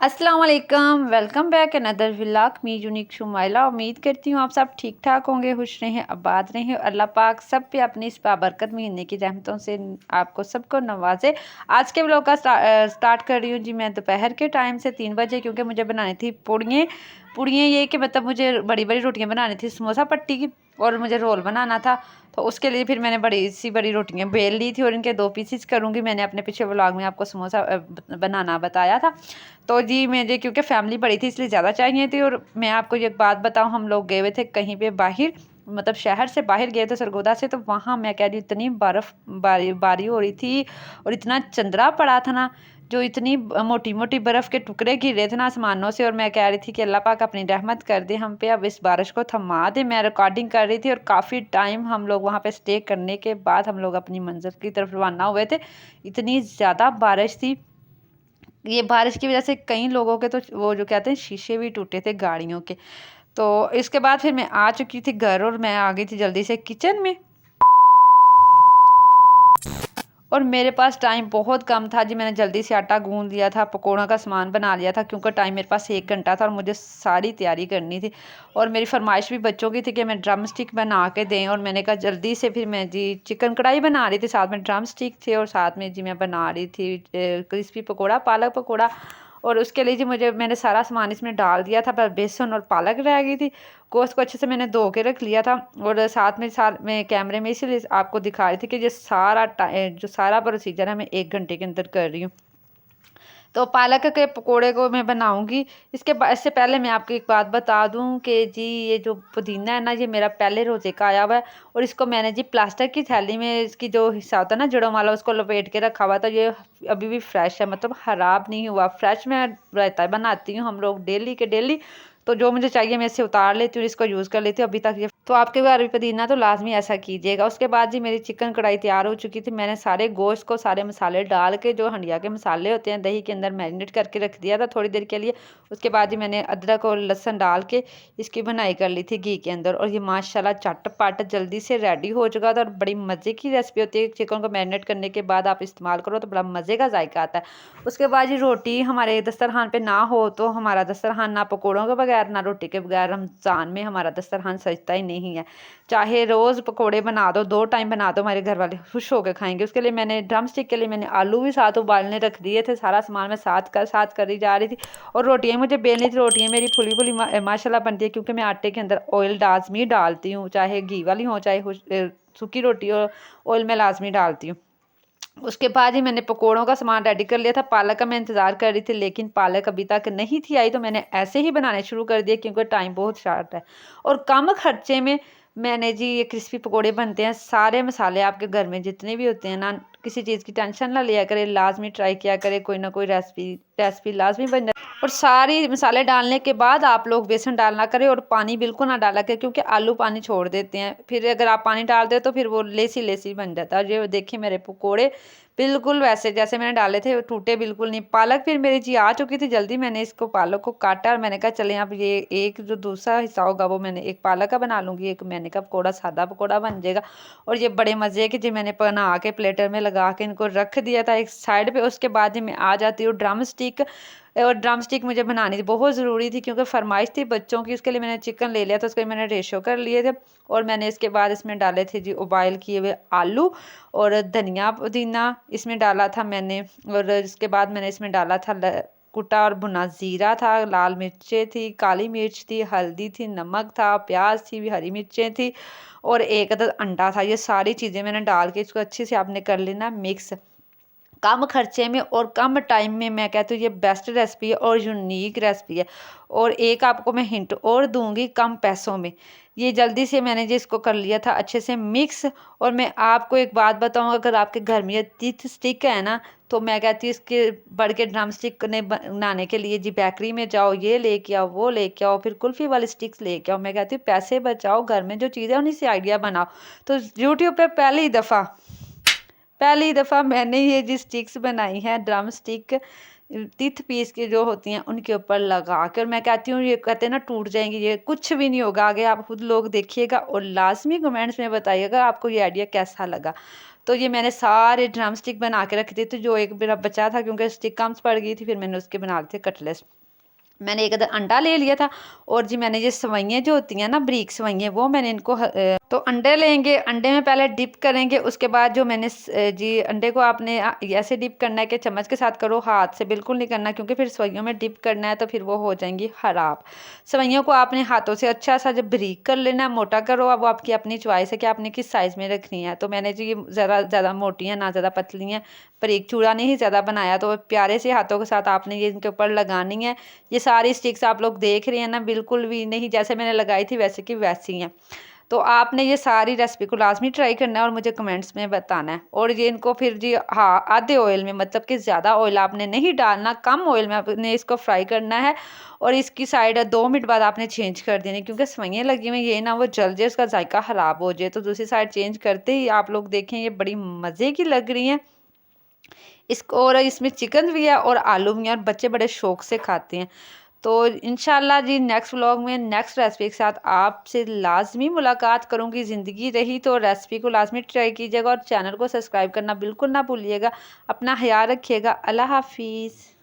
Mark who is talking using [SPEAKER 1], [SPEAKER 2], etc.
[SPEAKER 1] अस्सलाम वालेकुम, welcome back another vlog मी unique Shumaila. उम्मीद करती हूँ आप सब ठीक ठाक होंगे, खुश रहें, आबाद रहें और अल्लाह पाक सब पे अपनी इस बाबरकत महीने की रहमतों से आपको सबको नवाजे। आज के व्लॉग का स्टार्ट कर रही हूँ जी मैं दोपहर के टाइम से 3 बजे, क्योंकि मुझे बनानी थी पुड़ियाँ। ये कि मतलब मुझे बड़ी बड़ी रोटियाँ बनानी थी समोसा पट्टी की, और मुझे रोल बनाना था। तो उसके लिए फिर मैंने बड़ी रोटियाँ बेल ली थी और इनके 2 पीसेस करूँगी। मैंने अपने पिछले व्लॉग में आपको समोसा बनाना बताया था। तो जी मुझे क्योंकि फैमिली बड़ी थी इसलिए ज़्यादा चाहिए थी। और मैं आपको एक बात बताऊँ, हम लोग गए हुए थे कहीं पे बाहर, मतलब शहर से बाहर गए थे सरगोदा से। तो वहाँ मैं कह रही हूँ इतनी बारी हो रही थी और इतना चंद्रा पड़ा था ना, जो इतनी मोटी मोटी बर्फ़ के टुकड़े गिर रहे थे ना आसमानों से। और मैं कह रही थी कि अल्लाह पाक अपनी रहमत कर दे हम पे, अब इस बारिश को थमा दे। मैं रिकॉर्डिंग कर रही थी और काफ़ी टाइम हम लोग वहाँ पे स्टे करने के बाद हम लोग अपनी मंजिल की तरफ रवाना हुए थे। इतनी ज़्यादा बारिश थी, ये बारिश की वजह से कई लोगों के तो वो जो कहते हैं शीशे भी टूटे थे गाड़ियों के। तो इसके बाद फिर मैं आ चुकी थी घर और मैं आ गई थी जल्दी से किचन में। और मेरे पास टाइम बहुत कम था जी, मैंने जल्दी से आटा गूंद लिया था, पकौड़ों का सामान बना लिया था, क्योंकि टाइम मेरे पास 1 घंटा था और मुझे सारी तैयारी करनी थी। और मेरी फरमाइश भी बच्चों की थी कि मैं ड्रम स्टिक बना के दें, और मैंने कहा जल्दी से फिर मैं जी चिकन कढ़ाई बना रही थी, साथ में ड्रम स्टिक थे और साथ में जी मैं बना रही थी क्रिस्पी पकौड़ा, पालक पकौड़ा। और उसके लिए जी मैंने सारा सामान इसमें डाल दिया था, पर बेसन और पालक रह गई थी। गोश्त को अच्छे से मैंने धो के रख लिया था। और साथ में कैमरे में इसीलिए आपको दिखा रही थी कि ये जो सारा प्रोसीजर है मैं 1 घंटे के अंदर कर रही हूँ। तो पालक के पकोड़े को मैं बनाऊंगी। इससे पहले मैं आपको एक बात बता दूं कि जी ये जो पुदीना है ना, ये मेरा पहले रोज़े का आया हुआ है। और इसको मैंने जी प्लास्टिक की थैली में, इसकी जो हिस्सा होता है ना जड़ों वाला, उसको लपेट के रखा हुआ था। ये अभी भी फ्रेश है, मतलब ख़राब नहीं हुआ, फ्रेश मैं रायता बनाती हूँ हम लोग डेली के डेली। तो जो मुझे चाहिए मैं इसे उतार लेती हूँ, इसको यूज़ कर लेती हूँ। अभी तक ये तो आपके घर भी पुदीना तो लाजमी ऐसा कीजिएगा। उसके बाद जी मेरी चिकन कढ़ाई तैयार हो चुकी थी। मैंने सारे गोश्त को सारे मसाले डाल के, जो हंडिया के मसाले होते हैं, दही के अंदर मैरिनेट करके रख दिया था थोड़ी देर के लिए। उसके बाद जी मैंने अदरक और लहसुन डाल के इसकी बनाई कर ली थी घी के अंदर। और ये माशाल्लाह झटपट जल्दी से रेडी हो चुका था। और बड़ी मज़े की रेसिपी होती है, चिकन को मैरिनेट करने के बाद आप इस्तेमाल करो तो बड़ा मज़े का जायका आता है। उसके बाद जी रोटी हमारे दस्तरखान पे ना हो तो हमारा दस्तरखान ना पकौड़ों के बगैर ना रोटी के बगैर रमज़ान में हमारा दस्तरखान सजता ही नहीं है। चाहे रोज़ पकोड़े बना दो, 2 टाइम बना दो, हमारे घर वाले खुश होकर खाएंगे। उसके लिए मैंने ड्रम स्टिक के लिए मैंने आलू भी साथ उबालने रख दिए थे। सारा सामान मैं साथ करी जा रही थी। और रोटियाँ मुझे बेलनी थी। रोटियाँ मेरी फुली फुली माशाल्लाह बनती है, क्योंकि मैं आटे के अंदर ऑयल लाजमी डालती हूँ, चाहे घी वाली हो चाहे सूखी रोटी हो, ऑयल में लाजमी डालती हूँ। उसके बाद ही मैंने पकोड़ों का सामान रेडी कर लिया था। पालक का मैं इंतज़ार कर रही थी, लेकिन पालक अभी तक नहीं थी आई, तो मैंने ऐसे ही बनाने शुरू कर दिए, क्योंकि टाइम बहुत शॉर्ट है। और कम खर्चे में मैंने जी ये क्रिस्पी पकोड़े बनते हैं। सारे मसाले आपके घर में जितने भी होते हैं ना, किसी चीज़ की टेंशन ना लिया करें, लाजमी ट्राई किया करें, कोई ना कोई रेसिपी लाजमी बन जाए। और सारी मसाले डालने के बाद आप लोग बेसन डालना करें और पानी बिल्कुल ना डाला करें, क्योंकि आलू पानी छोड़ देते हैं। फिर अगर आप पानी डाल दे तो फिर वो लेसी लेसी बन जाता है। और ये देखिए मेरे पकोड़े बिल्कुल वैसे जैसे मैंने डाले थे, टूटे बिल्कुल नहीं। पालक फिर मेरी जी आ चुकी थी जल्दी, मैंने इसको पालक को काटा और मैंने कहा चलें अब ये एक जो दूसरा हिस्सा होगा वो मैंने एक पालक का बना लूँगी, एक मैंने कहा पकौड़ा सादा पकौड़ा बन जाएगा। और ये बड़े मज़े के जी मैंने बना के प्लेटर में लगा के इनको रख दिया था एक साइड पे। उसके बाद जी मैं आ जाती हूँ ड्रम स्टिक। और ड्रम स्टिक मुझे बनानी थी, बहुत ज़रूरी थी, क्योंकि फरमाइश थी बच्चों की। उसके लिए मैंने चिकन ले लिया था, उसके लिए मैंने रेशो कर लिए थे। और मैंने इसके बाद इसमें डाले थे जी उबाइल किए हुए आलू और धनिया पुदीना इसमें डाला था मैंने। और इसके बाद मैंने इसमें डाला था कुटा और भुना ज़ीरा था, लाल मिर्चें थी, काली मिर्च थी, हल्दी थी, नमक था, प्याज थी, हरी मिर्चें थी और एक अदद अंडा था। ये सारी चीज़ें मैंने डाल के इसको अच्छे से आपने कर लेना मिक्स। कम खर्चे में और कम टाइम में, मैं कहती हूँ ये बेस्ट रेसिपी है और यूनिक रेसिपी है। और एक आपको मैं हिंट और दूंगी, कम पैसों में ये जल्दी से मैंने जी इसको कर लिया था अच्छे से मिक्स। और मैं आपको एक बात बताऊँ, अगर आपके घर में ये टीथ स्टिक है ना, तो मैं कहती हूँ इसके बढ़ के ड्रम स्टिक बनाने के लिए जी बेकरी में जाओ, ये लेके आओ, वो लेके आओ, फिर कुल्फ़ी वाली स्टिक्स लेके आओ। मैं कहती हूँ पैसे बचाओ, घर में जो चीज़ है उन्हीं से आइडिया बनाओ। तो यूट्यूब पे पहली दफ़ा मैंने ये जी स्टिक्स बनाई हैं, ड्रम स्टिक टिथ पीस की जो होती हैं उनके ऊपर लगा के। और मैं कहती हूँ ये कहते हैं ना टूट जाएंगी, ये कुछ भी नहीं होगा। आगे आप खुद लोग देखिएगा और लाजमी कमेंट्स में बताइएगा आपको ये आइडिया कैसा लगा। तो ये मैंने सारे ड्रम स्टिक बना के रखे थे, तो जो एक मेरा बचा था, क्योंकि स्टिक कम पड़ गई थी, फिर मैंने उसके बना लिए थे कटलेट्स। मैंने एक अंडा ले लिया था। और जी मैंने ये सेवइयाँ जो होती हैं ना, बारीक सेवइयाँ, वो मैंने इनको तो अंडे लेंगे, अंडे में पहले डिप करेंगे। उसके बाद जो मैंने जी अंडे को आपने ऐसे डिप करना है कि चम्मच के साथ करो, हाथ से बिल्कुल नहीं करना, क्योंकि फिर सेवइयों में डिप करना है तो फिर वो हो जाएंगी ख़राब। सेवइयों को आपने हाथों से अच्छा सा जब बारीक कर लेना, मोटा करो, अब वो आपकी अपनी चॉइस है कि आपने किस साइज़ में रखनी है। तो मैंने जी ज़रा ज़्यादा मोटी हैं ना ज़्यादा पतली हैं, बारीक चूड़ा नहीं ज़्यादा बनाया। तो प्यारे से हाथों के साथ आपने ये इनके ऊपर लगानी है। ये सारी स्टिक्स आप लोग देख रहे हैं ना, बिल्कुल भी नहीं जैसे मैंने लगाई थी वैसे की वैसी हैं। तो आपने ये सारी रेसिपी को लाजमी ट्राई करना है और मुझे कमेंट्स में बताना है। और ये इनको फिर जी हाँ आधे ऑयल में, मतलब कि ज़्यादा ऑयल आपने नहीं डालना, कम ऑयल में आपने इसको फ्राई करना है। और इसकी साइड 2 मिनट बाद आपने चेंज कर देनी, क्योंकि सेवइयाँ लगी हुई ये ना वो जल जाए, उसका जायका ख़राब हो जाए। तो दूसरी साइड चेंज करते ही आप लोग देखें ये बड़ी मज़े की लग रही हैं इसको। और इसमें चिकन भी है और आलू भी हैं, और बच्चे बड़े शौक से खाते हैं। तो इंशाल्लाह जी नेक्स्ट व्लॉग में नेक्स्ट रेसिपी के साथ आपसे लाजमी मुलाकात करूंगी। ज़िंदगी रही तो रेसिपी को लाजमी ट्राई कीजिएगा और चैनल को सब्सक्राइब करना बिल्कुल ना भूलिएगा। अपना ख्याल रखिएगा। अल्लाह हाफिज़।